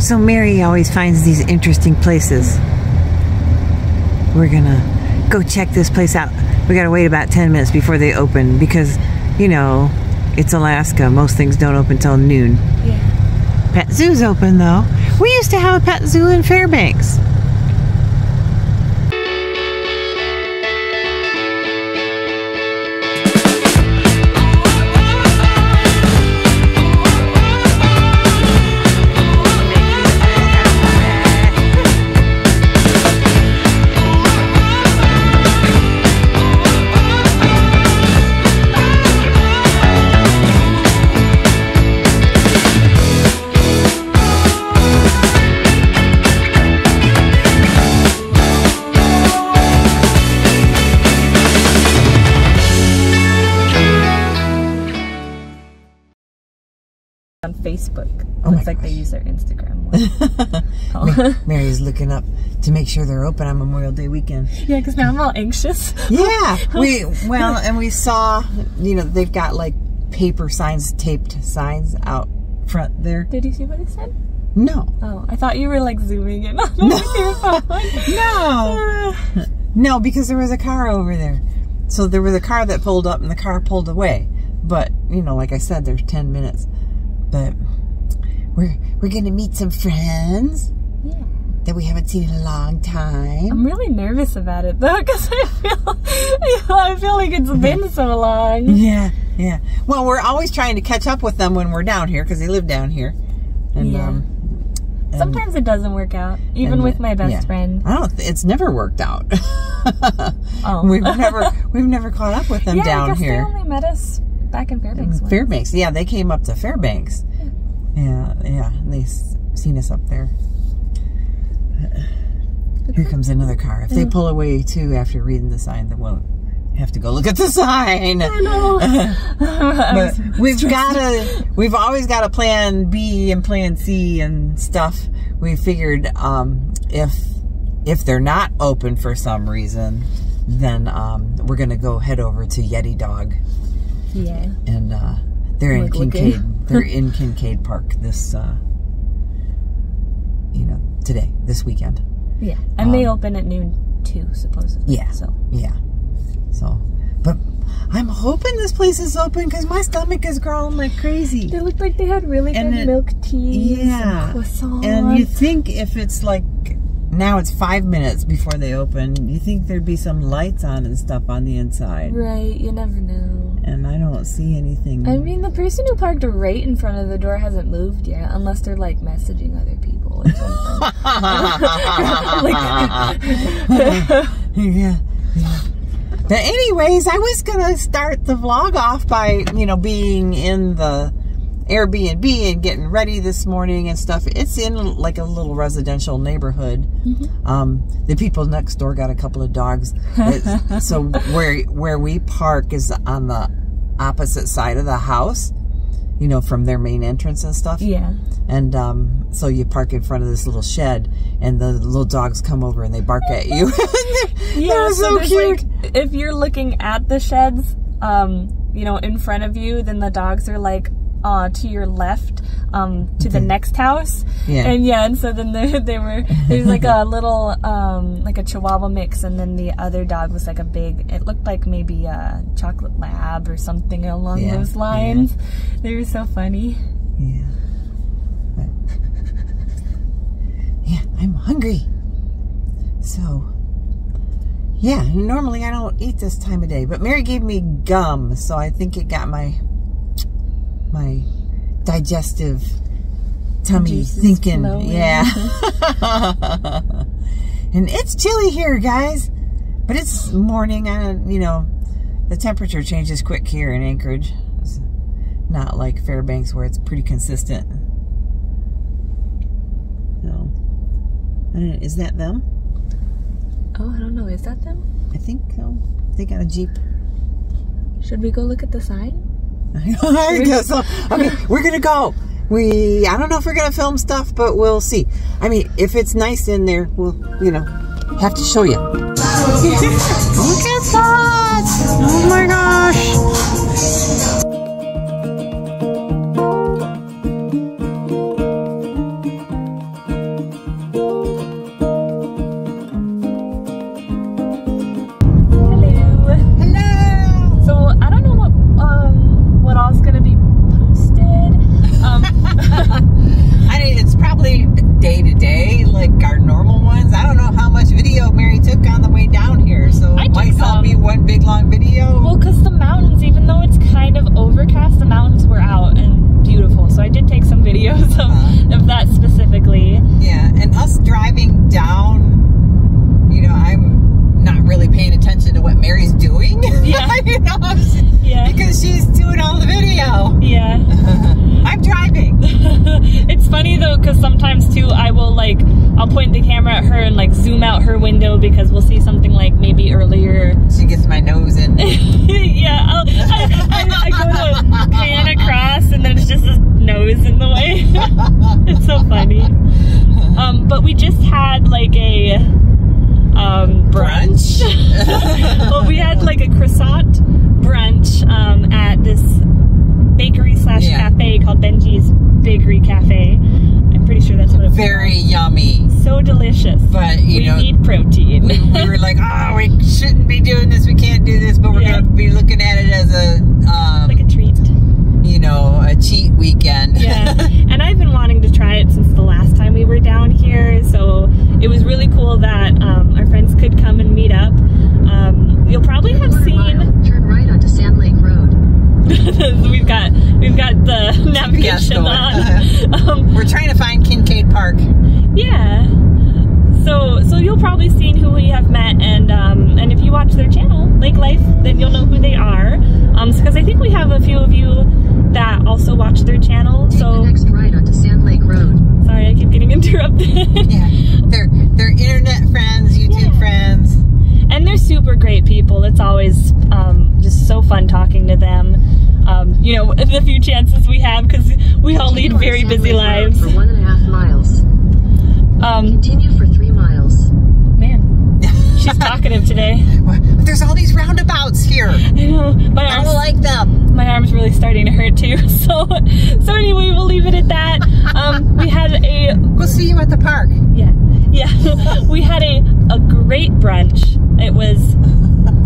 So Mary always finds these interesting places. We're gonna go check this place out. We gotta wait about 10 minutes before they open because, you know, it's Alaska. Most things don't open till noon. Yeah. Pet Zoo's open though. We used to have a pet zoo in Fairbanks. On Facebook. Oh, looks like they use their Instagram one. Mary's looking up to make sure they're open on Memorial Day weekend. Yeah, because now I'm all anxious. Yeah, we saw, you know, they've got like paper signs, taped signs out front there. Did you see what it said? No. Oh, I thought you were like zooming in on your phone. No. No, because there was a car over there. So there was a car that pulled up and the car pulled away. But, you know, like I said, there's 10 minutes. But we're gonna meet some friends that we haven't seen in a long time. I'm really nervous about it though, because I feel like it's been so long. Yeah, yeah. Well, we're always trying to catch up with them when we're down here because they live down here. And yeah. Sometimes it doesn't work out, even with my best friend. It's never worked out. Oh. We've never caught up with them down here. Yeah, I guess they only met us back in Fairbanks. Fairbanks, yeah, they came up to Fairbanks. Yeah, they seen us up there. Here comes another car. If they pull away too after reading the sign, then we'll have to go look at the sign. I know. But we've always got a plan B and plan C and stuff. We figured if they're not open for some reason, then we're gonna go head over to Yeti Dog. Yeah. And they're in Kincaid. They're in Kincaid Park this this weekend. Yeah. And they open at noon too, supposedly. Yeah. So but I'm hoping this place is open because my stomach is growling like crazy. They looked like they had really good milk tea. Yeah. And croissants. And you think if it's like now it's 5 minutes before they open, you think there'd be some lights on and stuff on the inside. Right, you never know. And I don't see anything. I mean, the person who parked right in front of the door hasn't moved yet, unless they're like messaging other people or something. Yeah. But anyways, I was gonna start the vlog off by, being in the Airbnb and getting ready this morning and stuff. It's in like a little residential neighborhood. The people next door got a couple of dogs. So where we park is on the opposite side of the house, from their main entrance and stuff. Yeah. And so you park in front of this little shed and the little dogs come over and they bark at you. Yeah, so cute. Like, if you're looking at the sheds, in front of you, then the dogs are like to your left, to the next house. Yeah. And so then there's like a little, like a Chihuahua mix, and then the other dog was like it looked like maybe a chocolate lab or something along those lines. Yeah. They were so funny. Yeah. But, yeah, I'm hungry. So, yeah, normally I don't eat this time of day, but Mary gave me gum, so I think it got my digestive tummy juices thinking. flowing. Yeah. And it's chilly here, guys, but it's morning. The temperature changes quick here in Anchorage. It's not like Fairbanks where it's pretty consistent. So, is that them? Oh, I don't know. Is that them? I think so. They got a Jeep. Should we go look at the sign? I guess so. Okay, we're gonna go. I don't know if we're gonna film stuff, but we'll see. I mean, if it's nice in there, we'll, have to show you. Look at that! Oh my gosh! big long video? Well, because the mountains, even though it's kind of overcast, the mountains were out and beautiful. So I did take some videos of that specifically. Yeah, and us driving down, you know, I'm not really paying attention to what Mary's doing. Yeah. You know, yeah. Because she's doing all the video. Yeah. I'm driving. It's funny though, because sometimes too, I'll point the camera at her and like zoom out her window because we'll see something like maybe earlier. She gets my nose in. Yeah, I go to pan across and then it's just his nose in the way. It's so funny. But we just had like a brunch. Well, we had like a croissant brunch at this bakery / cafe called Benji's Bakery Cafe. I'm pretty sure that's what it was. Very yummy. So delicious. But we need protein. We were like, oh, we shouldn't be doing this. We can't do this. But we're going to be looking at it as a like a treat. You know, a cheat weekend. Yeah. And I've been wanting to try it since the last time we were down here. So it was really cool that our friends could come and meet up. You'll probably have seen. Turn right onto Sand Lake Road. we've got the navigation on. We're trying to find Kincaid Park. Yeah. So you'll probably seen who we have met, and if you watch their channel, Lake Life, then you'll know who they are. Because I think we have a few of you that also watch their channel. Take so the next right onto Sand Lake Road. Sorry, I keep getting interrupted. Yeah, they're internet friends, YouTube friends. And they're super great people. It's always just so fun talking to them. You know, the few chances we have, because we all lead very busy lives. For 1.5 miles. Continue for 3 miles. Man, she's talkative today. There's all these roundabouts here. I know. I don't like them. My arm's really starting to hurt too. So anyway, we'll leave it at that. We had a. We'll see you at the park. Yeah. We had a great brunch. It was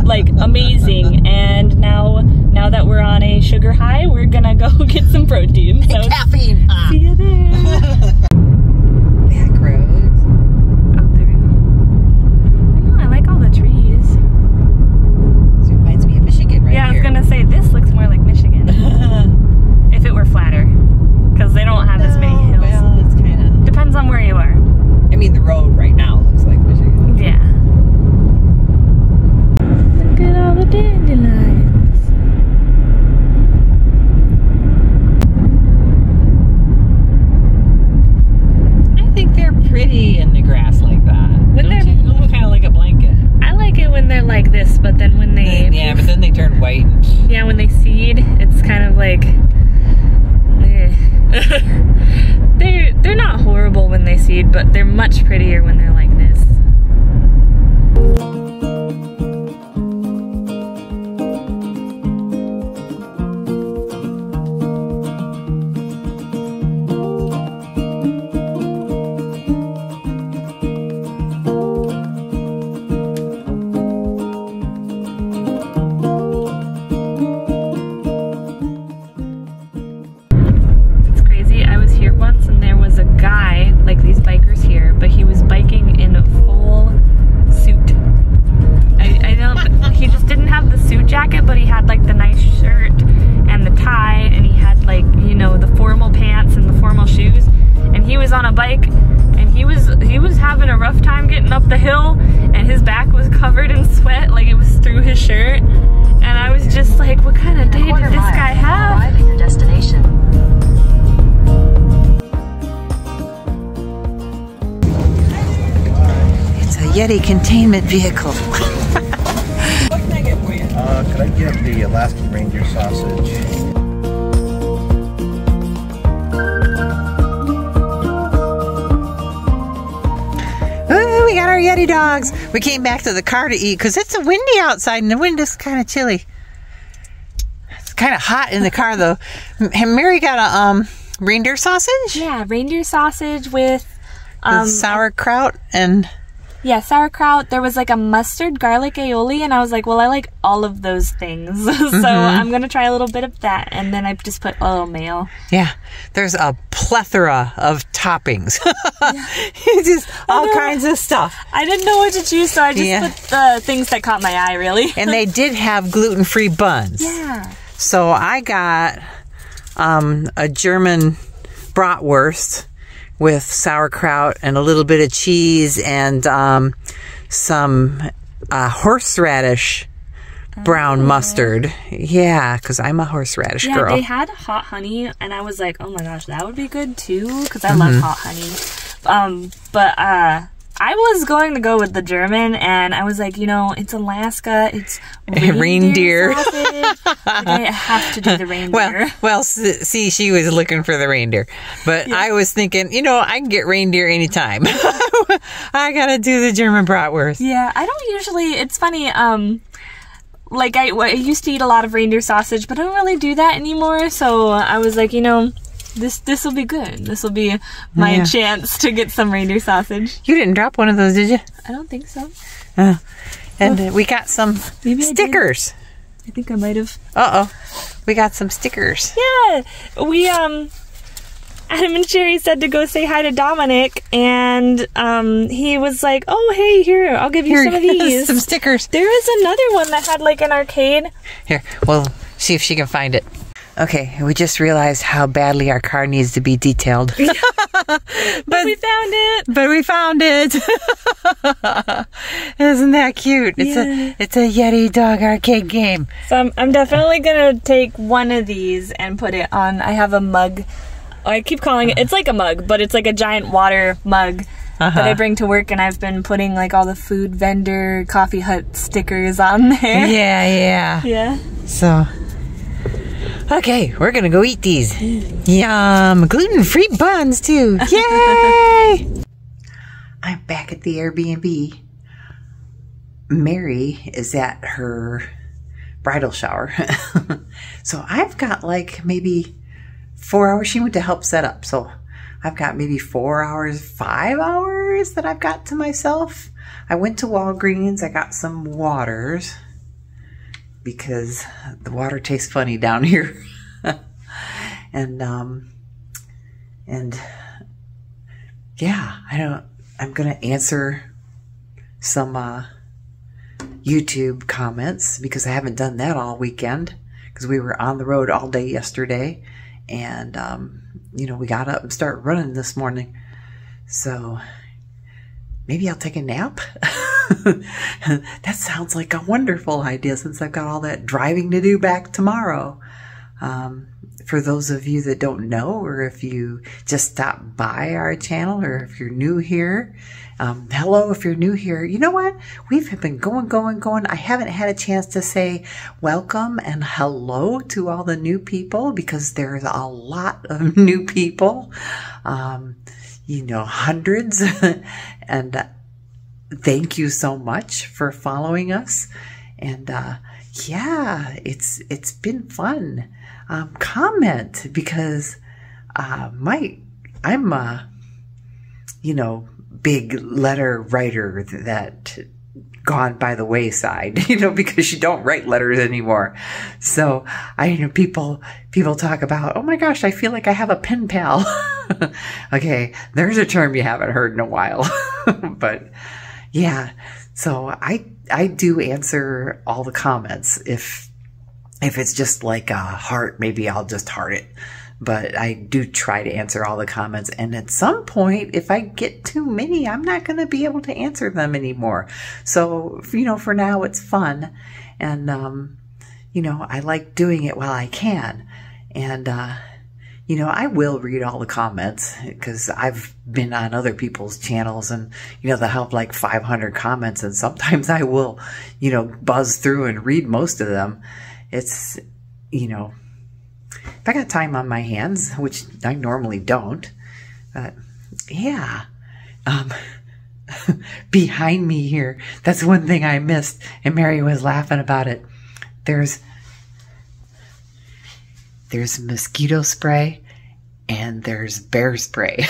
like amazing, and now that we're on a sugar high, we're gonna go get some protein. So caffeine. See you there. Back roads. Out there. I know. I like all the trees. This reminds me of Michigan, right? Yeah, I was gonna say this looks more like Michigan if it were flatter, because they don't have as many hills. Well, it's kind of depends on where you are. I mean, the road right now looks like Michigan. Yeah. Look at all the dandelions. I think they're pretty in the grass like that. When Don't you? They look kind of like a blanket. I like it when they're like this, but then when they Yeah, but then they turn white. yeah, when they seed, it's kind of like they're not horrible when they seed, but they're much prettier when they're like this. Yeti containment vehicle. What can I get for you? Could I get the Alaskan reindeer sausage? Ooh, we got our Yeti dogs. We came back to the car to eat because it's windy outside and the wind is kind of chilly. It's kind of hot in the car though. And Mary got a reindeer sausage? Yeah, reindeer sausage with sauerkraut and Yeah, sauerkraut. There was like a mustard garlic aioli, and I was like, well, I like all of those things. So I'm going to try a little bit of that, and then I just put a little mayo. Yeah, there's a plethora of toppings. Just all kinds of stuff. I didn't know what to choose, so I just put the things that caught my eye, really. And they did have gluten-free buns. Yeah. So I got a German bratwurst with sauerkraut and a little bit of cheese and some horseradish brown mustard. Yeah, because I'm a horseradish girl. Yeah, they had hot honey, and I was like, oh my gosh, that would be good too, because I love hot honey. But I was going to go with the German, and I was like, you know, it's Alaska, it's reindeer sausage. Like, I have to do the reindeer. Well, see, she was looking for the reindeer, but I was thinking, you know, I can get reindeer anytime. I gotta do the German bratwurst. Yeah, I don't usually. It's funny. Like I used to eat a lot of reindeer sausage, but I don't really do that anymore. So I was like, you know, this will be good. This will be my chance to get some reindeer sausage. You didn't drop one of those, did you? I don't think so. And we got some stickers. I think I might have. We got some stickers. Yeah, we Adam and Sherry said to go say hi to Dominic, and he was like, oh, hey, here, I'll give you some of these. Some stickers. There is another one that had like an arcade. Here, we'll see if she can find it. Okay, we just realized how badly our car needs to be detailed. But we found it. But we found it. Isn't that cute? It's a Yeti dog arcade game. So I'm definitely going to take one of these and put it on. I have a mug. I keep calling it, it's like a mug, but it's like a giant water mug that I bring to work, and I've been putting like all the food vendor, Coffee Hut stickers on there. Yeah. So... okay, we're gonna go eat these. Yum! Gluten-free buns, too. Yay! I'm back at the Airbnb. Mary is at her bridal shower. So I've got like maybe 4 hours. She went to help set up. So I've got maybe 4 hours, 5 hours that I've got to myself. I went to Walgreens. I got some waters, because the water tastes funny down here. and yeah, I'm going to answer some YouTube comments, because I haven't done that all weekend, because we were on the road all day yesterday, and you know, we got up and started running this morning. So maybe I'll take a nap. That sounds like a wonderful idea, since I've got all that driving to do back tomorrow. For those of you that don't know, or if you just stopped by our channel, or if you're new here, hello, if you're new here. You know what? We've been going. I haven't had a chance to say welcome and hello to all the new people, because there's a lot of new people, you know, hundreds. And thank you so much for following us. And yeah, it's been fun. Comment, because I'm a, you know, big letter writer that gone by the wayside, you know, because you don't write letters anymore. So people talk about, oh my gosh, I feel like I have a pen pal. Okay, there's a term you haven't heard in a while. But yeah, so I do answer all the comments. If it's just like a heart, maybe I'll just heart it. But I do try to answer all the comments. And at some point, if I get too many, I'm not going to be able to answer them anymore. So, you know, for now, it's fun. And, you know, I like doing it while I can. And, you know, I will read all the comments, because I've been on other people's channels, and, you know, they'll have like 500 comments. And sometimes I will, you know, buzz through and read most of them. It's, you know, if I got time on my hands, which I normally don't, yeah. Behind me here, that's one thing I missed, and Mary was laughing about it. There's mosquito spray, and there's bear spray.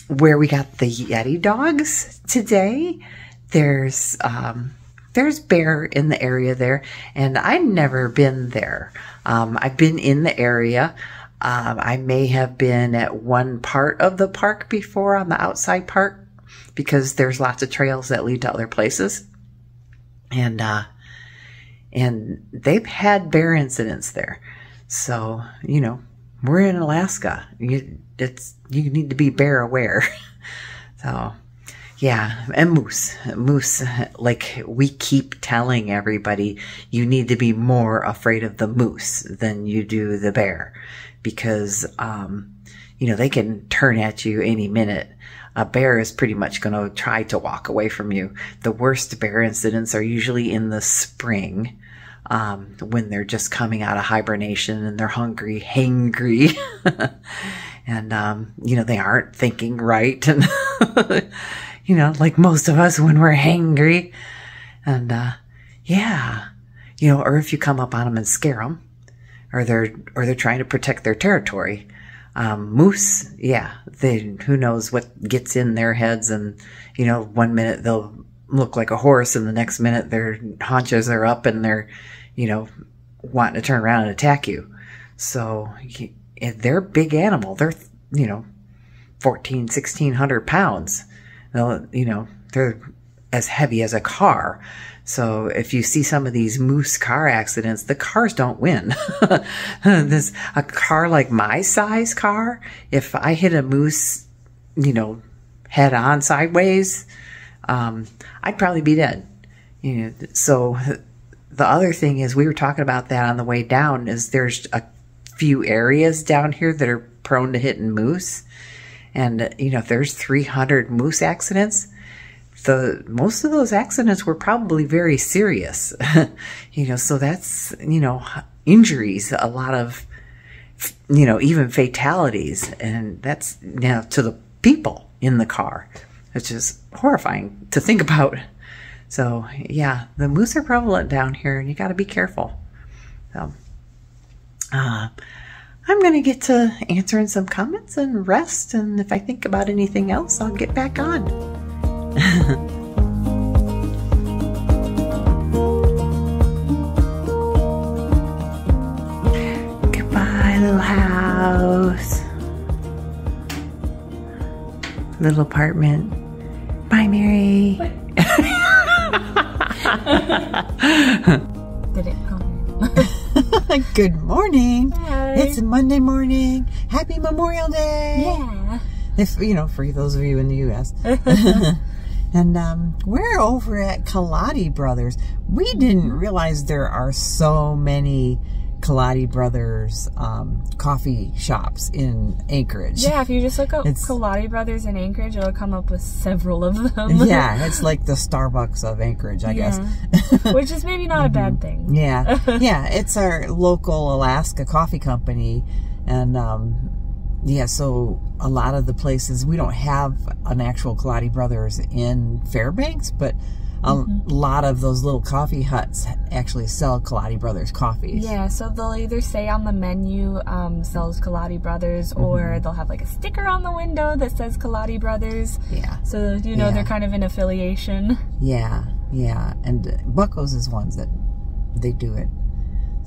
where we got the Yeti dogs today, there's bear in the area there, and I've never been there. I've been in the area. I may have been at one part of the park before, on the outside part, because there's lots of trails that lead to other places. And they've had bear incidents there. So, you know, we're in Alaska. You need to be bear aware. So, yeah, and moose, like we keep telling everybody, you need to be more afraid of the moose than you do the bear, because, you know, they can turn at you any minute. A bear is pretty much going to try to walk away from you. The worst bear incidents are usually in the spring, when they're just coming out of hibernation and they're hangry, and, you know, they aren't thinking right. And, you know, like most of us when we're hangry. And, yeah, you know, or if you come up on them and scare them, or they're trying to protect their territory. Moose, yeah, who knows what gets in their heads, and, you know, one minute they'll look like a horse and the next minute their haunches are up and they're, you know, wanting to turn around and attack you. So they're a big animal. They're, you know, 1,600 pounds. You know, they're as heavy as a car. So if you see some of these moose car accidents, the cars don't win. A car like my size car, if I hit a moose, you know, head on sideways, I'd probably be dead. You know, so the other thing is, we were talking about that on the way down, is there's a few areas down here that are prone to hitting moose. And, you know, if there's 300 moose accidents, most of those accidents were probably very serious. You know, so that's, you know, injuries, a lot of, you know, even fatalities. And that's, you know, to the people in the car, which is horrifying to think about. So, yeah, the moose are prevalent down here, and you got to be careful. So, I'm going to get to answering some comments and rest, and if I think about anything else, I'll get back on. Goodbye, little house. Little apartment. Bye, Mary. Did it come? Good morning. Hi. It's Monday morning. Happy Memorial Day. Yeah. If, you know, for those of you in the U.S. And we're over at Kaladi Brothers. We didn't realize there are so many Kaladi Brothers coffee shops in Anchorage. Yeah, if you just look up Kaladi Brothers in Anchorage, it'll come up with several of them. Yeah, it's like the Starbucks of Anchorage, I guess. Which is maybe not a bad thing. Yeah. Yeah, it's our local Alaska coffee company. And, yeah, so a lot of the places, we don't have an actual Kaladi Brothers in Fairbanks, but a lot of those little coffee huts actually sell Kaladi Brothers coffees. Yeah, so they'll either say on the menu, sells Kaladi Brothers, or they'll have like a sticker on the window that says Kaladi Brothers. Yeah. So, you know, they're kind of in affiliation. Yeah, yeah. And Bucko's is ones that they do it.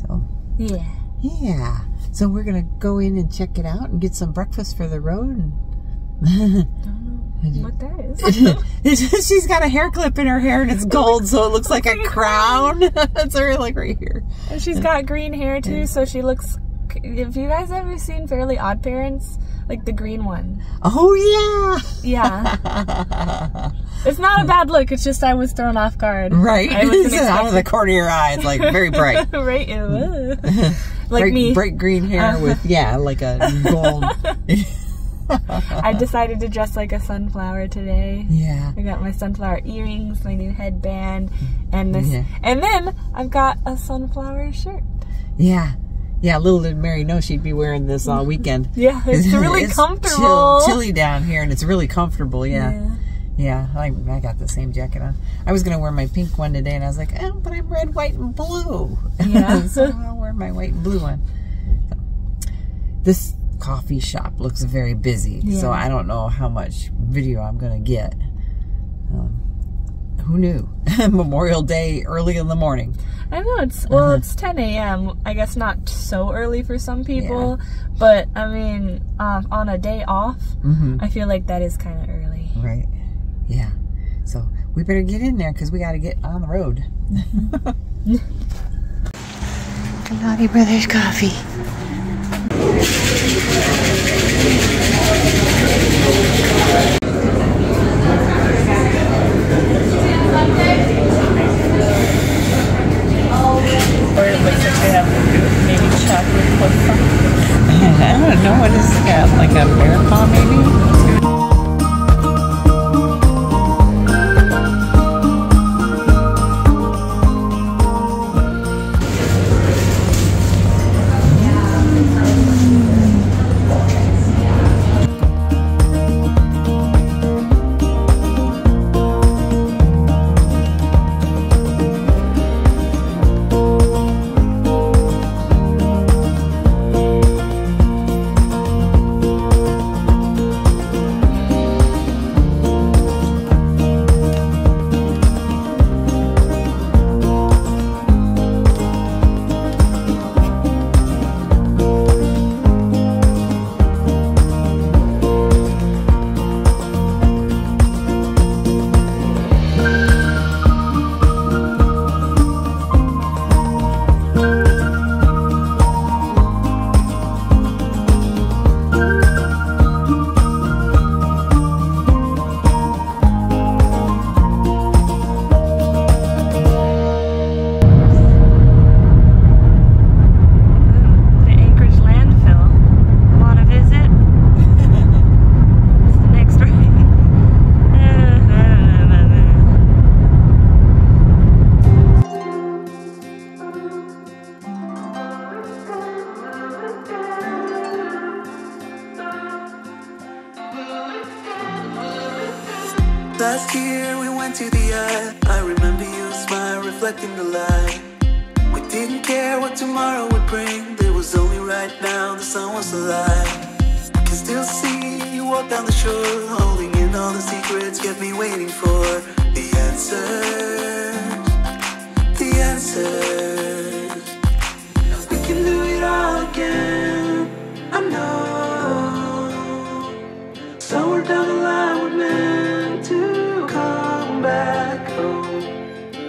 So. Yeah. Yeah. So we're going to go in and check it out and get some breakfast for the road. And don't know what that is. She's got a hair clip in her hair and it's gold, so it looks like a crown. It's her, like, right here. And she's got green hair too, so she looks... Have you guys ever seen Fairly Odd Parents? Like the green one. Oh, yeah. Yeah. It's not a bad look, it's just I was thrown off guard. Right. It's out of the corner of your eye. It's like very bright. Right. Like me. Bright green hair with, yeah, like a gold... I decided to dress like a sunflower today. Yeah. I got my sunflower earrings, my new headband, and this. Yeah. And then I've got a sunflower shirt. Yeah. Yeah, little did Mary know she'd be wearing this all weekend. Yeah, it's really comfortable. Chilly down here, and it's really comfortable, yeah. Yeah, I got the same jacket on. I was going to wear my pink one today, and I was like, oh, but I'm red, white, and blue. Yeah. So I'll wear my white and blue one. So, this coffee shop looks very busy. Yeah. So I don't know how much video I'm going to get. Who knew? Memorial Day early in the morning. I know, it's 10 a.m. I guess not so early for some people, but I mean, on a day off, I feel like that is kind of early. Right. Yeah. So we better get in there because we got to get on the road. Naughty Brothers coffee. Or it looks like they have maybe chocolate croissant. I don't know what is it, like a bear paw maybe? Last year we went to the eye. I remember your smile reflecting the light. We didn't care what tomorrow would bring. There was only right now, the sun was alive. I can still see you walk down the shore, holding in all the secrets, kept me waiting for the answers. The answers. We can do it all again. I know. Somewhere down the line we're meant to come back home.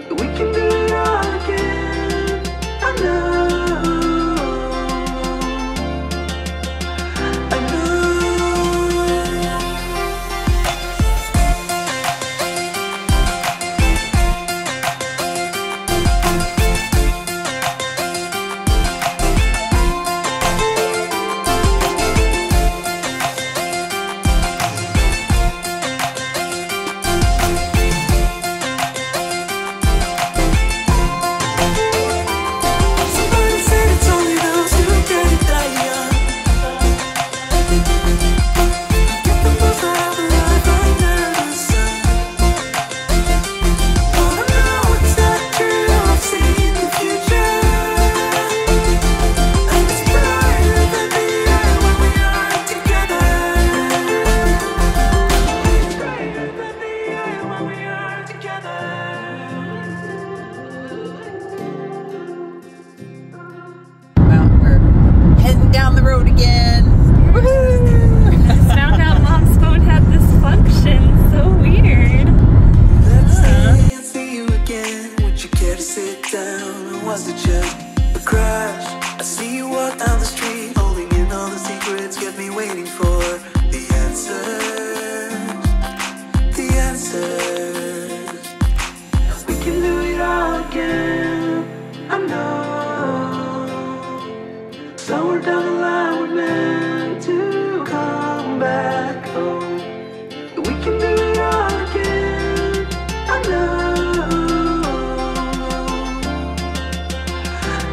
We can do it all again. I know. I know.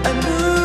I know.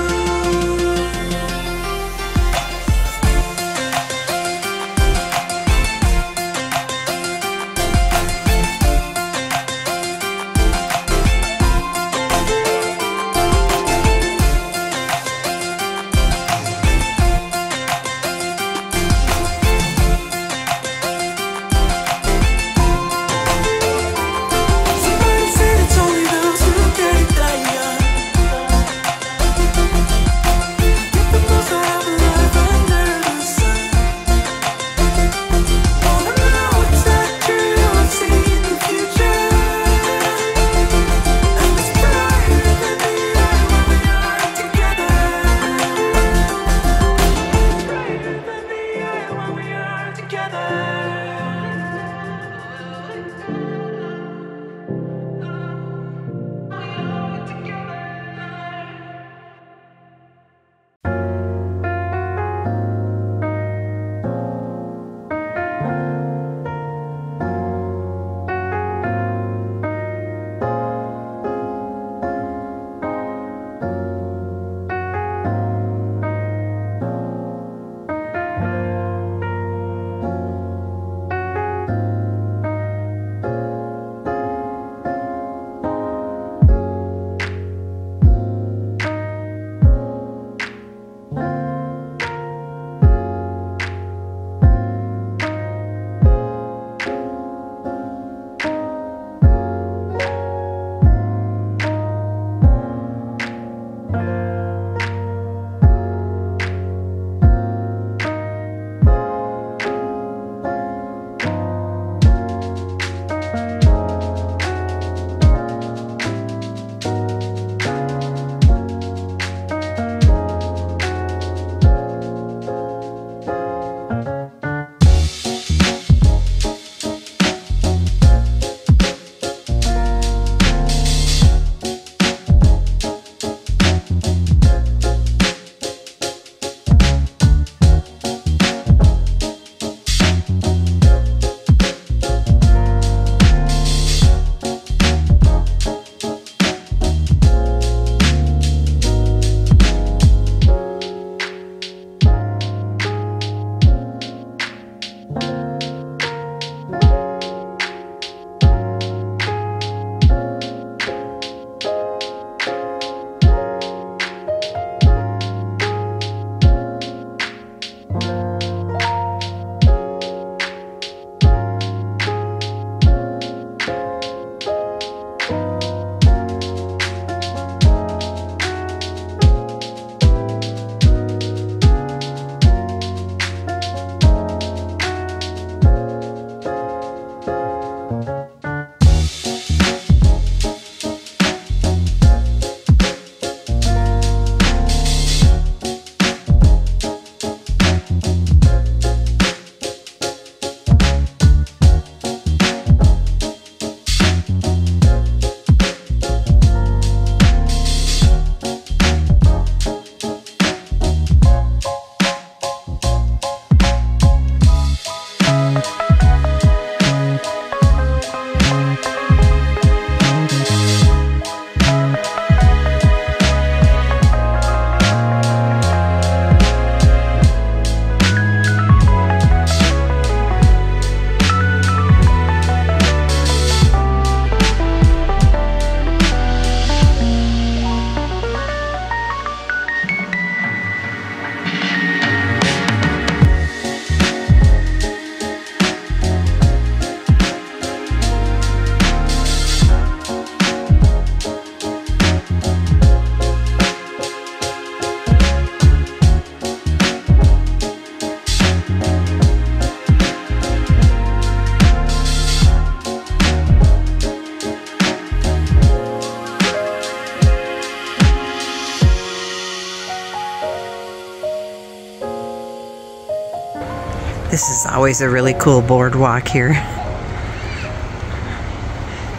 Always a really cool boardwalk here.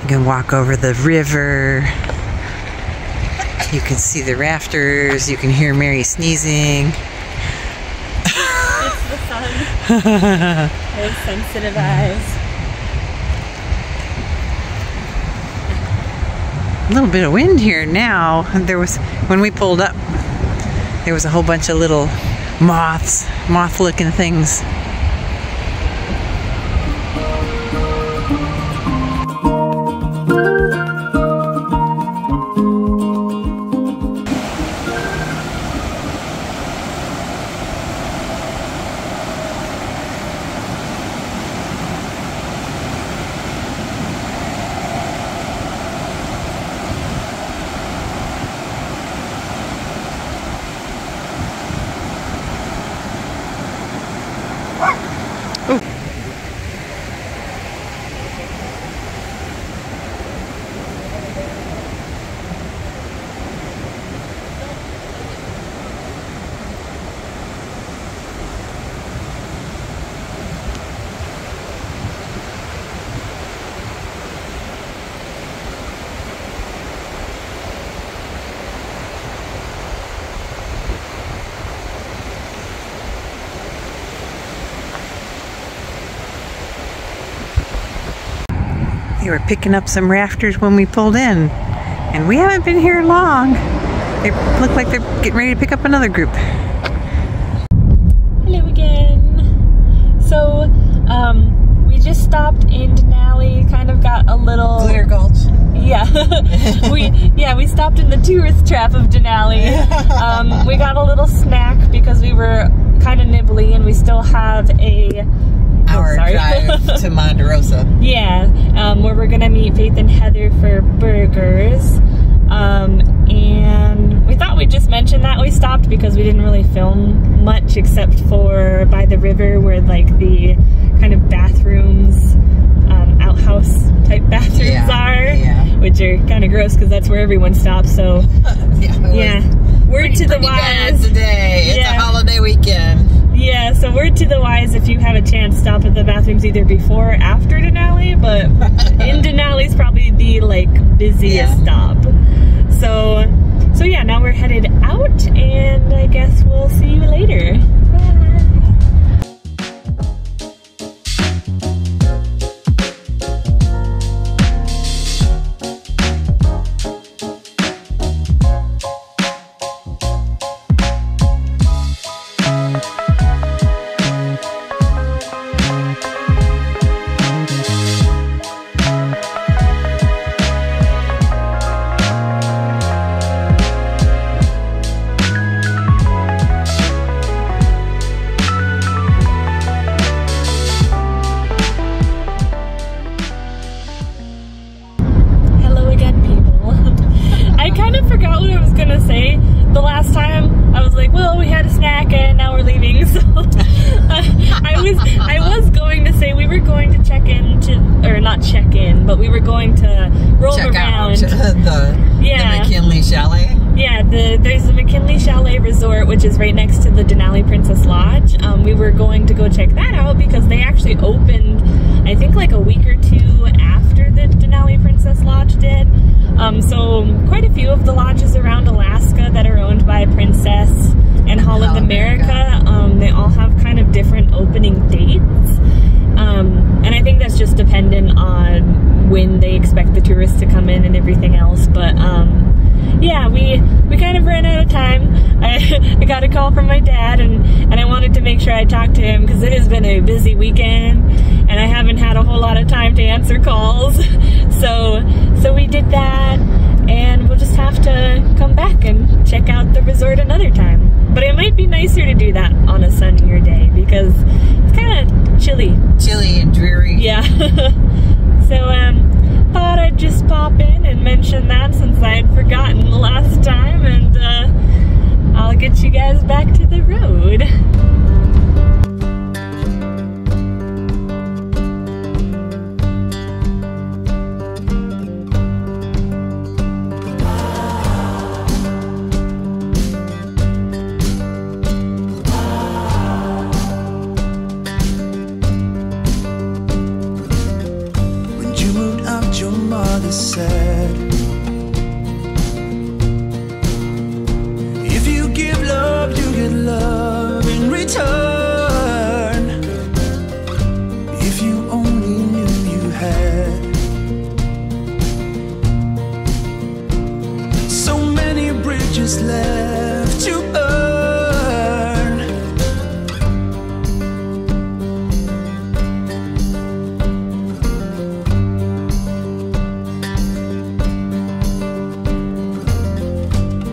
You can walk over the river. You can see the rafters. You can hear Mary sneezing. It's the sun. I have sensitive eyes. A little bit of wind here now. There was, when we pulled up, there was a whole bunch of little moth-looking things. They were picking up some rafters when we pulled in, and we haven't been here long. They look like they're getting ready to pick up another group. Hello again. So, we just stopped in Denali, kind of got a little... Glitter Gulch. Yeah. we stopped in the tourist trap of Denali. We got a little snack because we were kind of nibbly, and we still have a... drive to Ponderosa. Yeah, where we're gonna meet Faith and Heather for burgers. And we thought we'd just mention that we stopped because we didn't really film much except for by the river where like the kind of bathrooms, outhouse type bathrooms are, which are kind of gross because that's where everyone stops. So word to the wise today. It's a holiday weekend. Yeah, so word to the wise, if you have a chance, stop at the bathrooms either before or after Denali, but in Denali's probably the like busiest stop. So yeah, now we're headed out, and I guess we'll see you later. But we were going to roll around the McKinley Chalet. Yeah, there's the McKinley Chalet Resort, which is right next to the Denali Princess Lodge. We were going to go check that out because they actually opened, I think, like a week or two after the Denali Princess Lodge did. So quite a few of the lodges around Alaska that are owned by Princess and Holland America, they all have kind of different opening dates. And I think that's just dependent on when they expect the tourists to come in and everything else. But yeah, we kind of ran out of time. I got a call from my dad, and I wanted to make sure I talked to him because it has been a busy weekend and I haven't had a whole lot of time to answer calls. So we did that, and we'll just have to come back and check out the resort another time. But it might be nicer to do that on a sunnier day because it's kind of chilly and dreary. Yeah. So thought I'd just pop in and mention that since I had forgotten the last time, and I'll get you guys back to the road. world is sad. If you give love, you get love in return. If you only knew you had so many bridges left to burn.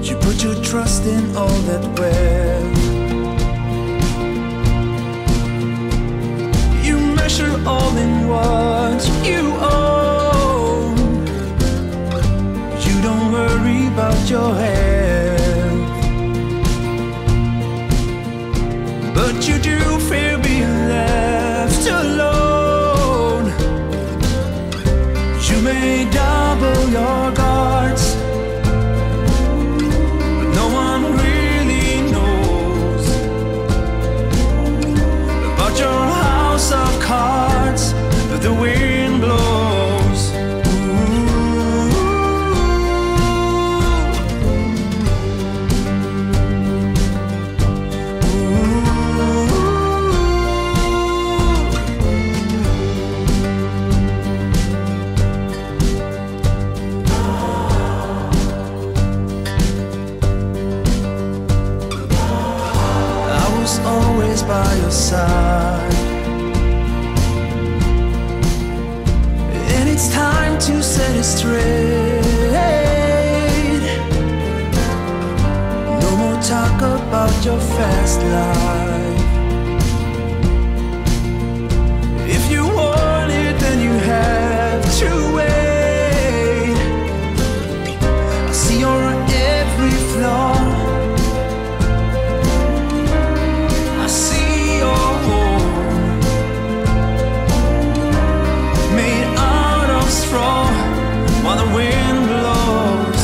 You put your trust in all that wealth. You measure all in what you own. You don't worry about your health, but you do fear being left alone. You may double your guards, but no one really knows about your house of cards that the wind blows. I was always by your side, and it's time to set it straight. No more talk about your fast life. If you want it, then you have to wait. I see your every flaw. I see your home made out of straw while the wind blows.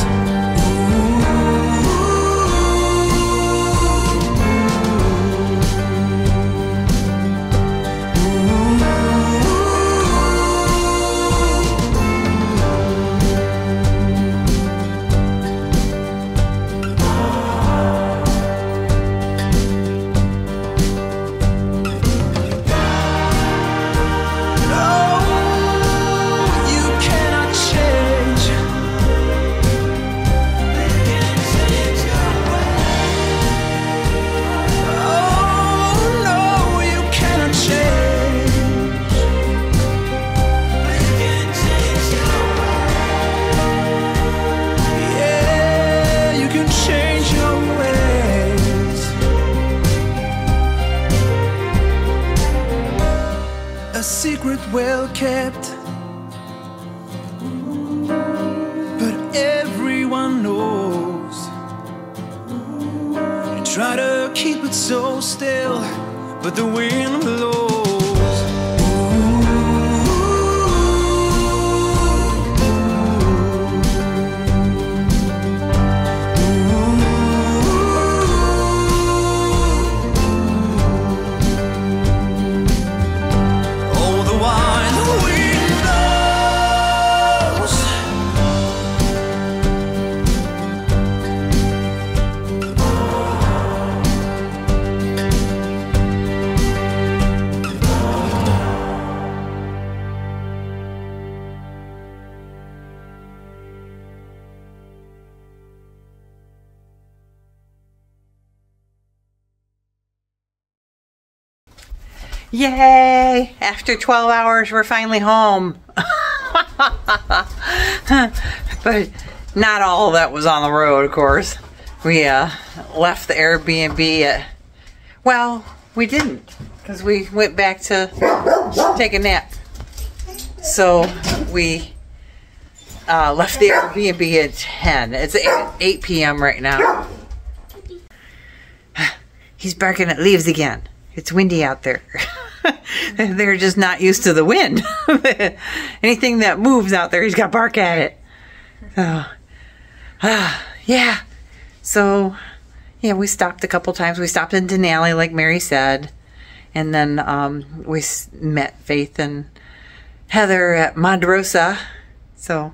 A secret well kept, but everyone knows. You try to keep it so still, but the wind blows. Yay! After 12 hours, we're finally home. But not all that was on the road, of course. We left the Airbnb at, well, we didn't, because we went back to take a nap. So we left the Airbnb at 10. It's 8 p.m. right now. He's barking at leaves again. It's windy out there. They're just not used to the wind. Anything that moves out there, he's got to bark at it. Yeah. So, yeah, we stopped a couple times. We stopped in Denali, like Mary said. And then we met Faith and Heather at Madrosa. So,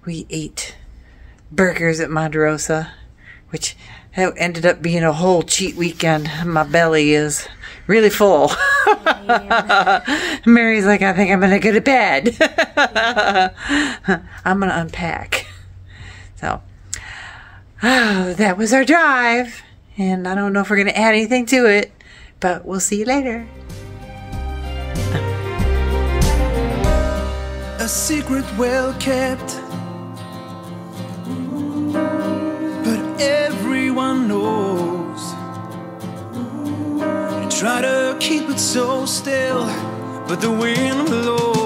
we ate burgers at Ponderosa, which ended up being a whole cheat weekend. My belly is really full. Mary's like, I think I'm going to go to bed. I'm going to unpack. So, that was our drive. And I don't know if we're going to add anything to it, but we'll see you later. A secret well kept, but everyone knows. You try to keep it so still, but the wind blows.